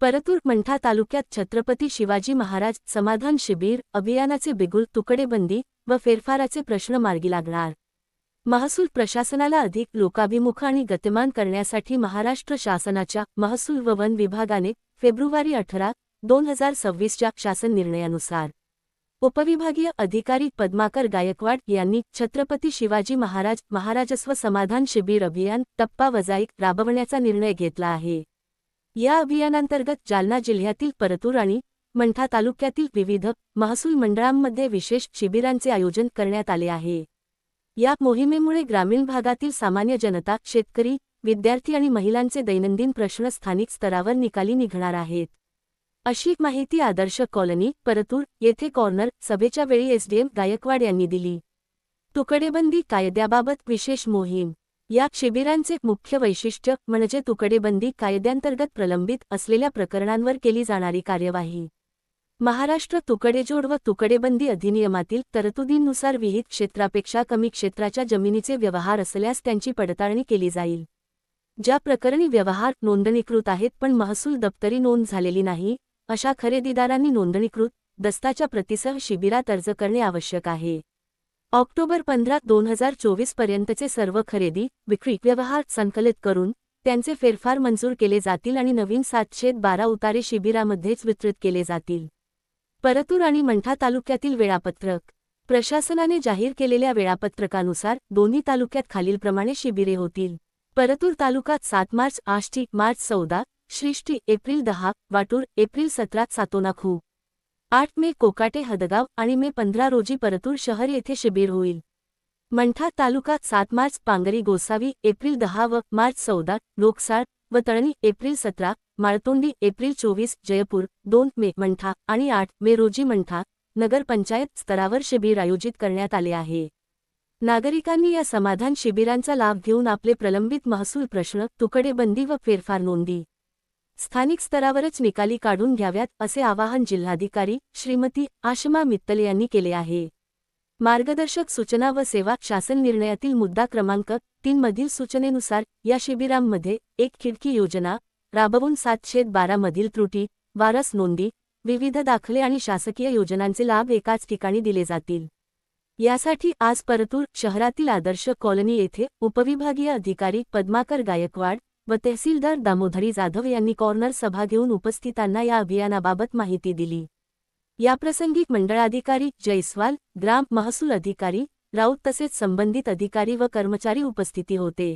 परतूर मंठा तालुक्यात छत्रपती शिवाजी महाराज समाधान शिबिर अभियानाचे बिगुल तुकडेबंदी व फेरफाराचे प्रश्न मार्गी लागणार। महसूल प्रशासनाला अधिक लोकाभिमुख आणि गतिमान करण्यासाठी महाराष्ट्र शासनाच्या महसूल व वन विभागाने फेब्रुवारी 18, 2026च्या शासन निर्णयानुसार उपविभागीय अधिकारी पद्माकर गायकवाड यांनी छत्रपती शिवाजी महाराज महाराजस्व समाधान शिबिर अभियान टप्पा वजाईक राबवण्याचा निर्णय घेतला आहे। या अभियानांतर्गत जालना जिल्ह्यातील परतूर आणि मंठा तालुक्यातील विविध महसूल मंडळांमध्ये विशेष शिबिरांचे आयोजन करण्यात आले आहे। या मोहिमेमुळे ग्रामीण भागातील सामान्य जनता, शेतकरी, विद्यार्थी आणि महिलांचे दैनंदिन प्रश्न स्थानिक स्तरावर निकाली निघणार आहेत, अशी माहिती आदर्श कॉलनी परतूर येथे कॉर्नर सभेच्या वेळी एसडीएम गायकवाड यांनी दिली। तुकडेबंदी कायद्याबाबत विशेष मोहीम। या शिबिरांचे मुख्य वैशिष्ट्य म्हणजे तुकडेबंदी कायद्यांतर्गत प्रलंबित असलेल्या प्रकरणांवर केली जाणारी कार्यवाही। महाराष्ट्र तुकडेजोड व तुकडेबंदी अधिनियमातील तरतुदींनुसार विहित क्षेत्रापेक्षा कमी क्षेत्राच्या जमिनीचे व्यवहार असल्यास त्यांची पडताळणी केली जाईल। ज्या प्रकरणी व्यवहार नोंदणीकृत आहेत पण महसूल दप्तरी नोंद झालेली नाही, अशा खरेदीदारांनी नोंदणीकृत दस्ताच्या प्रतीसह शिबिरात अर्ज करणे आवश्यक आहे। ऑक्टोबर 15, 2024 पर्यंतचे सर्व खरेदी विक्री व्यवहार संकलित करून त्यांचे फेरफार मंजूर केले जातील आणि नवीन 712 उतारे शिबिरामध्येच वितरित केले जातील। परतूर आणि मंठा तालुक्यातील वेळापत्रक। प्रशासनाने जाहीर केलेल्या वेळापत्रकानुसार दोन्ही तालुक्यात खालीलप्रमाणे शिबिरे होतील। परतूर तालुक्यात 7 मार्च, आष्टी मार्च 14, श्रीष्टी एप्रिल 10, वाटूर एप्रिल 17, सातोना खू 8 मे, कोकाटे हदगाव आणि मे 15 रोजी परतूर शहर येथे शिबिर होईल। मंठा तालुक्यात 7 मार्च पांगरी गोसावी एप्रिल 10 व मार्च 14, लोकसाळ व तळणी एप्रिल 17, माळतोंडी एप्रिल 24, जयपूर 2 मे मंठा आणि 8 मे रोजी मंठा नगर पंचायत स्तरावर शिबिर आयोजित करण्यात आले आहे। नागरिकांनी या समाधान शिबिरांचा लाभ घेऊन आपले प्रलंबित महसूल प्रश्न, तुकडेबंदी व फेरफार नोंदी स्थानिक स्तरावरच निकाली काढून घ्याव्यात असे आवाहन जिल्हाधिकारी श्रीमती आशमा मित्तल यांनी केले आहे। मार्गदर्शक सूचना व सेवा शासन निर्णयातील मुद्दा क्रमांक 3 मधील सूचनेनुसार या शिबिरांमध्ये एक खिडकी योजना राबवून 712 मधील त्रुटी, वारस नोंदी, विविध दाखले आणि शासकीय योजनांचे लाभ एकाच ठिकाणी दिले जातील। यासाठी आज परतूर शहरातील आदर्श कॉलनी येथे उपविभागीय अधिकारी पद्माकर गायकवाड व तहसीलदार दामोदरी जाधव यांनी कॉर्नर सभा घेऊन उपस्थितांना या अभियानाबाबत माहिती दिली। याप्रसंगी मंडळाधिकारी जयस्वाल, ग्राम महसूल अधिकारी राऊत तसेच संबंधित अधिकारी व कर्मचारी उपस्थिती होते।